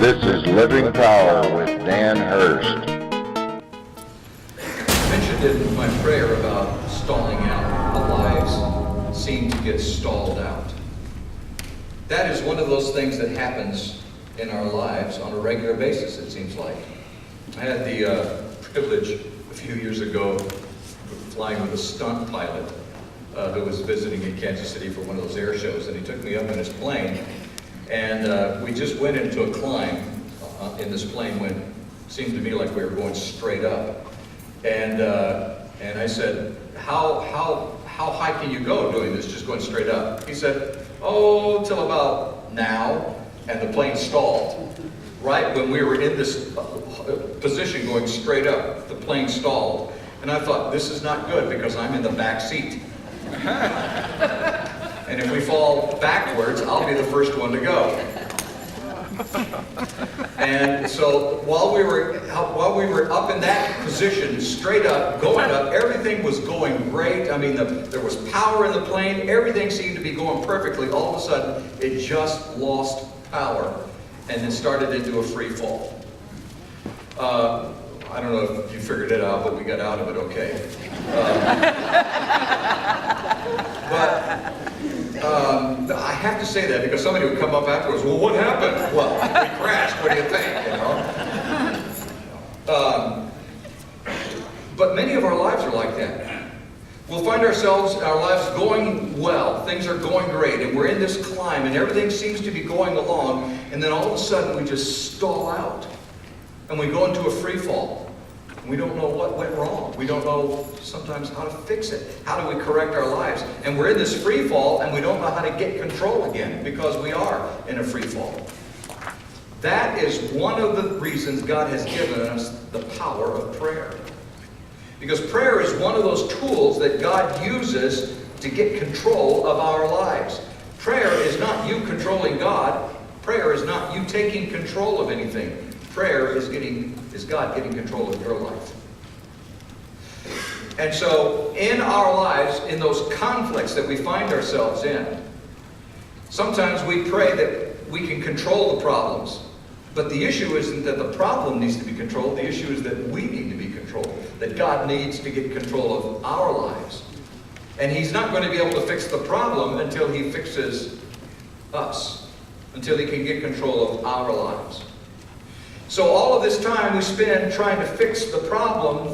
This is Living Power with Dan Hurst. I mentioned in my prayer about stalling out. Our lives seem to get stalled out. That is one of those things that happens in our lives on a regular basis, it seems like. I had the privilege a few years ago flying with a stunt pilot who was visiting in Kansas City for one of those air shows, and he took me up in his plane, and we just went into a climb in this plane when it seemed to me like we were going straight up. And I said, how high can you go doing this, just going straight up? He said, oh, till about now, and the plane stalled. Right when we were in this position going straight up, the plane stalled. And I thought, this is not good because I'm in the back seat. And if we fall backwards, I'll be the first one to go. And so while we were up in that position, straight up, going up, everything was going great. I mean, there was power in the plane. Everything seemed to be going perfectly. All of a sudden, it just lost power, and it started into a free fall. I don't know if you figured it out, but we got out of it okay. But I have to say that because somebody would come up afterwards, well, what happened? Well, we crashed, what do you think, you know? But many of our lives are like that. We'll find ourselves, our lives going well, things are going great, and we're in this climb, and everything seems to be going along, and then all of a sudden we just stall out, and we go into a free fall. We don't know what went wrong. We don't know sometimes how to fix it. How do we correct our lives? And we're in this free fall, and we don't know how to get control again because we are in a free fall. That is one of the reasons God has given us the power of prayer. Because prayer is one of those tools that God uses to get control of our lives. Prayer is not you controlling God. Prayer is not you taking control of anything. Prayer is God getting control of your life. And so in our lives, in those conflicts that we find ourselves in, sometimes we pray that we can control the problems. But the issue isn't that the problem needs to be controlled. The issue is that we need to be controlled. That God needs to get control of our lives. And He's not going to be able to fix the problem until He fixes us. Until He can get control of our lives. So all of this time we spend trying to fix the problem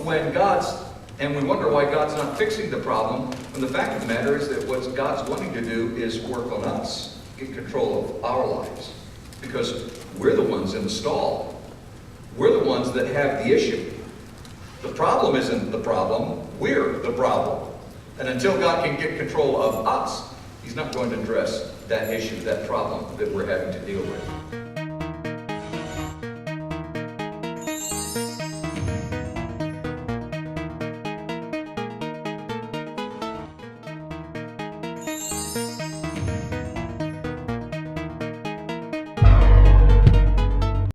and we wonder why God's not fixing the problem. And the fact of the matter is that what God's wanting to do is work on us, get control of our lives. Because we're the ones in the stall. We're the ones that have the issue. The problem isn't the problem, we're the problem. And until God can get control of us, He's not going to address that issue, that problem that we're having to deal with.